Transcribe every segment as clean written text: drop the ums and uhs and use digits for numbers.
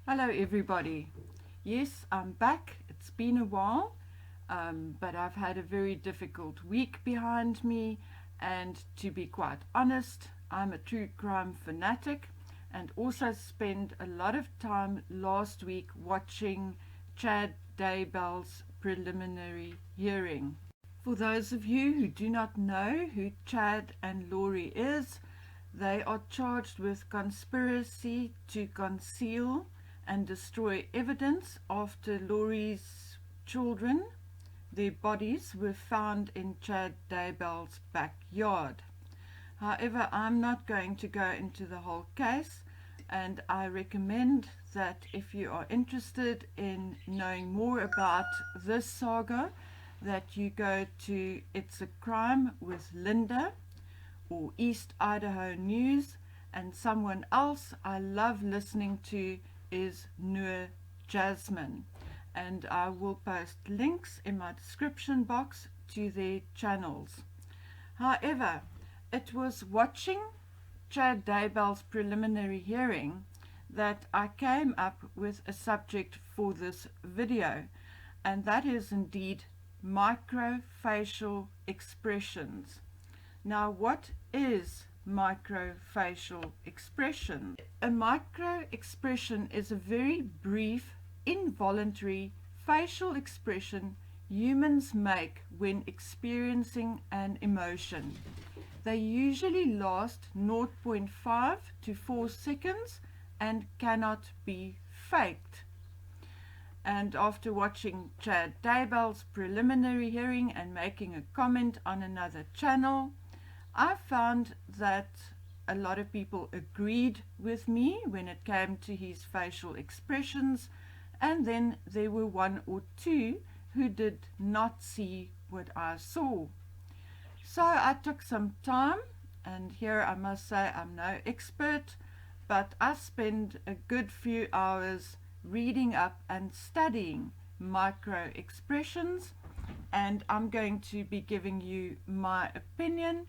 Hello everybody. Yes, I'm back. It's been a while, but I've had a very difficult week behind me, and to be quite honest, I'm a true crime fanatic and also spent a lot of time last week watching Chad Daybell's preliminary hearing. For those of you who do not know who Chad and Laurie is, they are charged with conspiracy to conceal and destroy evidence after Laurie's children, their bodies, were found in Chad Daybell's backyard. However, I'm not going to go into the whole case, and I recommend that if you are interested in knowing more about this saga, that you go to It's a Crime with Linda or East Idaho News, and someone else I love listening to is Noor Jasmine, and I will post links in my description box to their channels. However, it was watching Chad Daybell's preliminary hearing that I came up with a subject for this video, and that is indeed microfacial expressions. Now, what is microfacial expression? A micro expression is a very brief, involuntary facial expression humans make when experiencing an emotion. They usually last 0.5 to 4 seconds and cannot be faked. And after watching Chad Daybell's preliminary hearing and making a comment on another channel, I found that a lot of people agreed with me when it came to his facial expressions, and then there were one or two who did not see what I saw. So I took some time, and here I must say I'm no expert, but I spent a good few hours reading up and studying micro expressions, and I'm going to be giving you my opinion.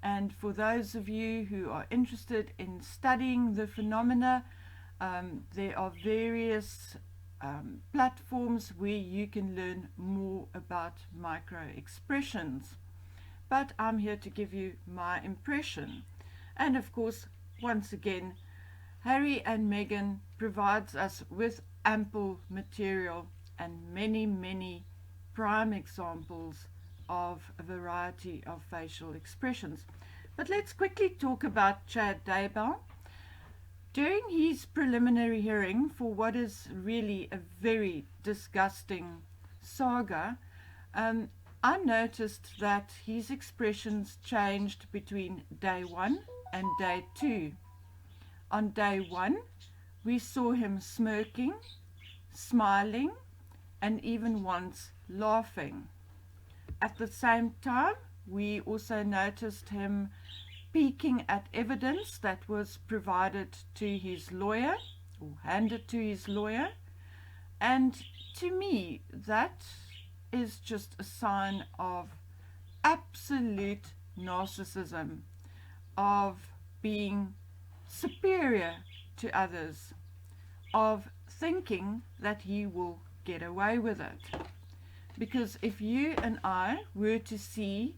And for those of you who are interested in studying the phenomena, there are various platforms where you can learn more about micro expressions. But I'm here to give you my impression. And of course, once again, Harry and Meghan provides us with ample material and many prime examples of a variety of facial expressions. But let's quickly talk about Chad Daybell. During his preliminary hearing for what is really a very disgusting saga, I noticed that his expressions changed between day 1 and day 2. On day 1, we saw him smirking, smiling, and even once laughing. At the same time, we also noticed him peeking at evidence that was provided to his lawyer or handed to his lawyer, and to me that is just a sign of absolute narcissism, of being superior to others, of thinking that he will get away with it. Because if you and I were to see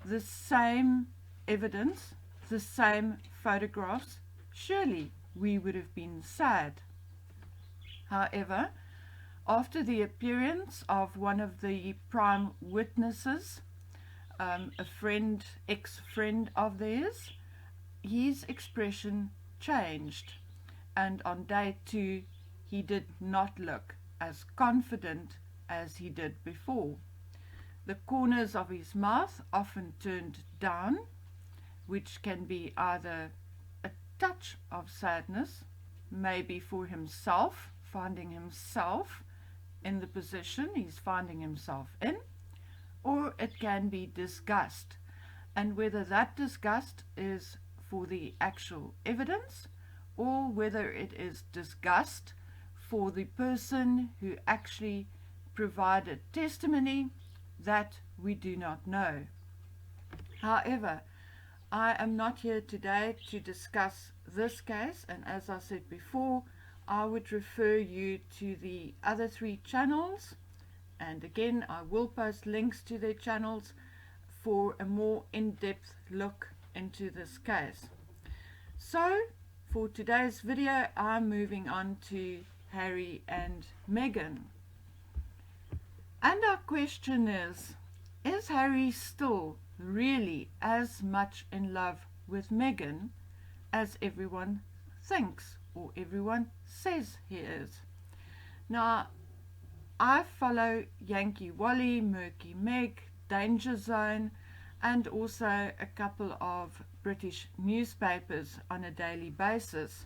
the same evidence, the same photographs, surely we would have been sad. However, after the appearance of one of the prime witnesses, a friend, ex-friend of theirs, his expression changed, and on day 2 he did not look as confident as he did before. The corners of his mouth often turned down, which can be either a touch of sadness, maybe for himself, finding himself in the position he's finding himself in, or it can be disgust, and whether that disgust is for the actual evidence or whether it is disgust for the person who actually provided testimony, that we do not know. However, I am not here today to discuss this case, and as I said before, I would refer you to the other 3 channels, and again I will post links to their channels for a more in-depth look into this case. So for today's video I'm moving on to Harry and Meghan. And our question is Harry still really as much in love with Meghan as everyone thinks or everyone says he is? Now, I follow Yankee Wally, Murky Meg, Dangazone, and also a couple of British newspapers on a daily basis.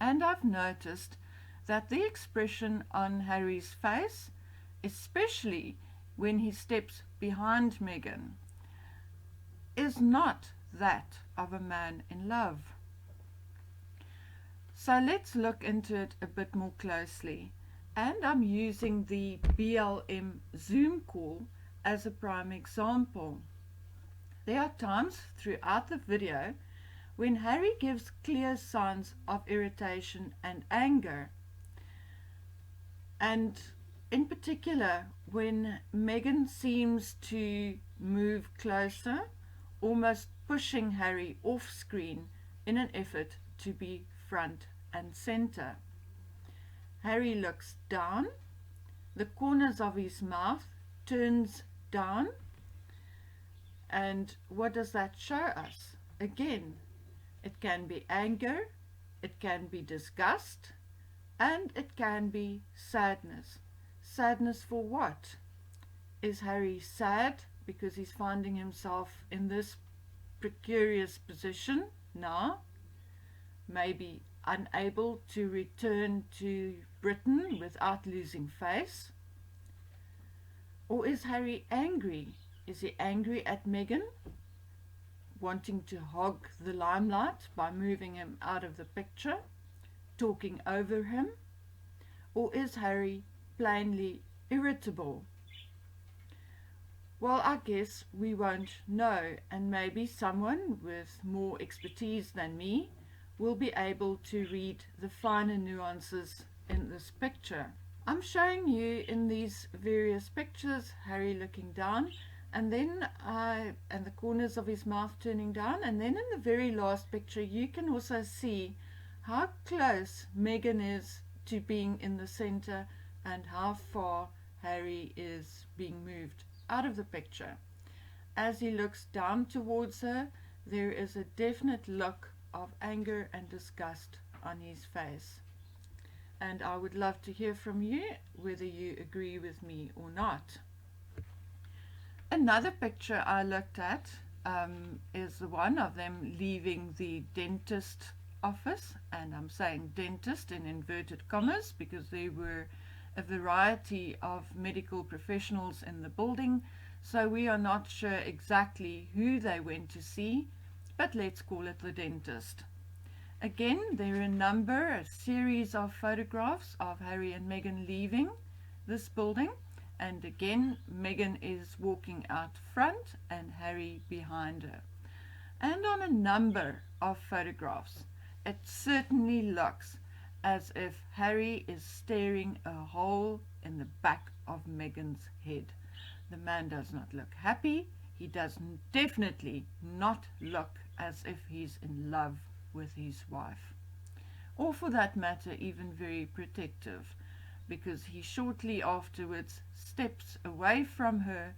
And I've noticed that the expression on Harry's face, especially when he steps behind Meghan, is not that of a man in love. So let's look into it a bit more closely. And I'm using the BLM Zoom call as a prime example. There are times throughout the video when Harry gives clear signs of irritation and anger. And in particular, when Meghan seems to move closer, almost pushing Harry off screen in an effort to be front and center. Harry looks down, the corners of his mouth turns down, and what does that show us? Again, it can be anger, it can be disgust, and it can be sadness. Sadness for what? Is Harry sad because he's finding himself in this precarious position now? Maybe unable to return to Britain without losing face? Or is Harry angry? Is he angry at Meghan, wanting to hog the limelight by moving him out of the picture, talking over him? Or is Harry plainly irritable? Well, I guess we won't know, and maybe someone with more expertise than me will be able to read the finer nuances in this picture. I'm showing you in these various pictures Harry looking down, and then and the corners of his mouth turning down, and then in the very last picture you can also see how close Meghan is to being in the center and how far Harry is being moved out of the picture. As he looks down towards her, there is a definite look of anger and disgust on his face. And I would love to hear from you whether you agree with me or not. Another picture I looked at is the one of them leaving the dentist office, and I'm saying dentist in inverted commas because there were a variety of medical professionals in the building, so we are not sure exactly who they went to see, but let's call it the dentist. Again, there are a series of photographs of Harry and Meghan leaving this building, and again Meghan is walking out front and Harry behind her. And on a number of photographs it certainly looks as if Harry is staring a hole in the back of Meghan's head. The man does not look happy. He does definitely not look as if he's in love with his wife, or for that matter even very protective, because he shortly afterwards steps away from her,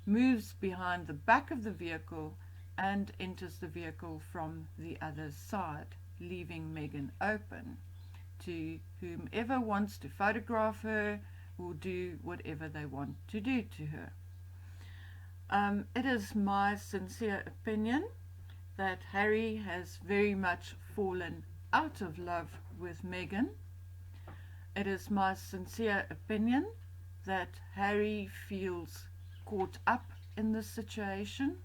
moves behind the back of the vehicle and enters the vehicle from the other side, leaving Meghan open to whomever wants to photograph her or do whatever they want to do to her. It is my sincere opinion that Harry has very much fallen out of love with Meghan. It is my sincere opinion that Harry feels caught up in this situation,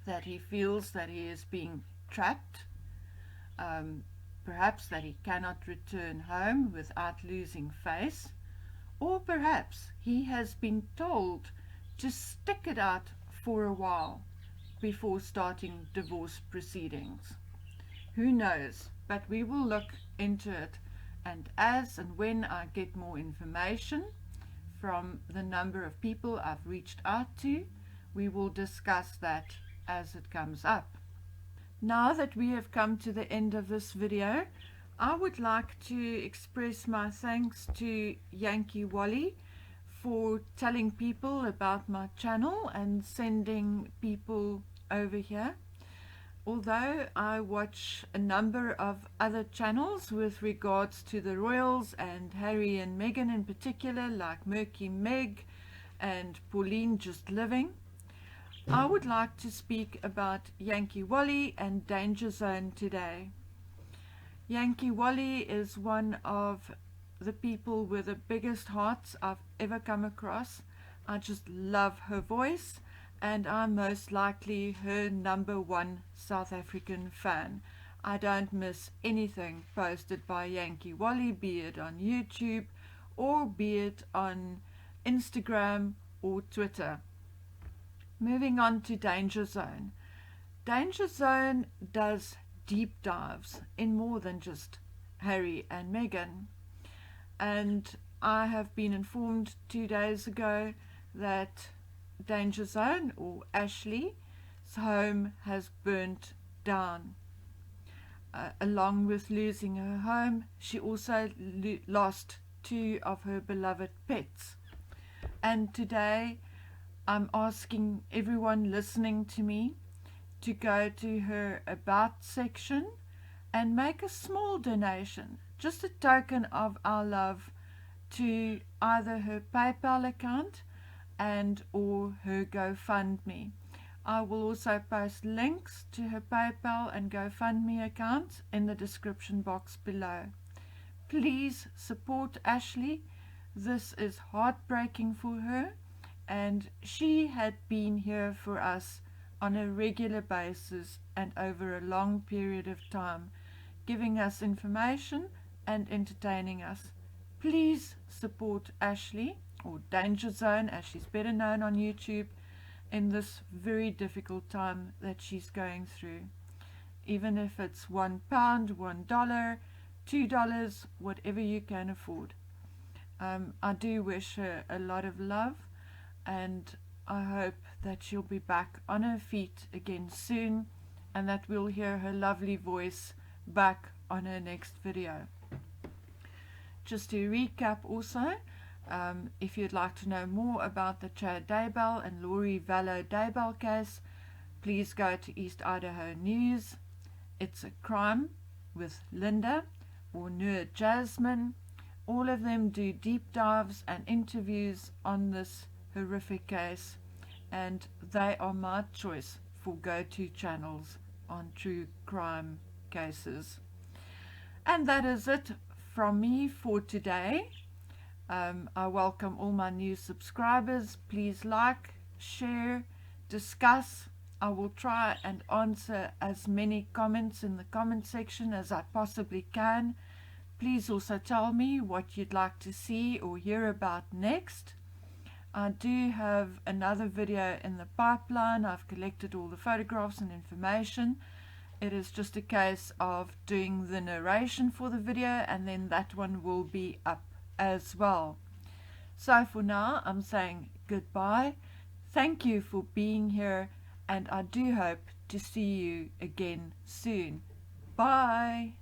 that he feels that he is being trapped, perhaps that he cannot return home without losing face, or perhaps he has been told to stick it out for a while before starting divorce proceedings. Who knows? But we will look into it and as and when I get more information from the number of people I've reached out to, we will discuss that as it comes up. Now that we have come to the end of this video, I would like to express my thanks to Yankee Wally for telling people about my channel and sending people over here. Although I watch a number of other channels with regards to the royals and Harry and Meghan in particular, like Murky Meg and Pauline Just Living, I would like to speak about Yankee Wally and Dangazone today. Yankee Wally is one of the people with the biggest hearts I've ever come across. I just love her voice, and I'm most likely her #1 South African fan. I don't miss anything posted by Yankee Wally, be it on YouTube or be it on Instagram or Twitter. Moving on to Dangazone. Dangazone does deep dives in more than just Harry and Meghan. And I have been informed 2 days ago that Dangazone, or Ashley's home, has burnt down. Along with losing her home, she also lost 2 of her beloved pets. And today I'm asking everyone listening to me to go to her About section and make a small donation, just a token of our love, to either her PayPal account and or her GoFundMe. I will also post links to her PayPal and GoFundMe accounts in the description box below. Please support Ashley. This is heartbreaking for her, and she had been here for us on a regular basis and over a long period of time, giving us information and entertaining us. Please support Ashley, or Dangazone as she's better known on YouTube, in this very difficult time that she's going through. Even if it's £1, $1, $2, whatever you can afford. I do wish her a lot of love, and I hope that she'll be back on her feet again soon, and that we'll hear her lovely voice back on her next video. Just to recap also, if you'd like to know more about the Chad Daybell and Vallow Daybell case, please go to East Idaho News. It's a Crime with Linda or Noor Jasmine. All of them do deep dives and interviews on this horrific case, and they are my choice for go-to channels on true crime cases. And that is it from me for today. I welcome all my new subscribers. Please like, share, discuss. I will try and answer as many comments in the comment section as I possibly can. Please also tell me what you'd like to see or hear about next. I do have another video in the pipeline. I've collected all the photographs and information. It is just a case of doing the narration for the video, and then that one will be up as well. So for now, I'm saying goodbye. Thank you for being here, and I do hope to see you again soon. Bye.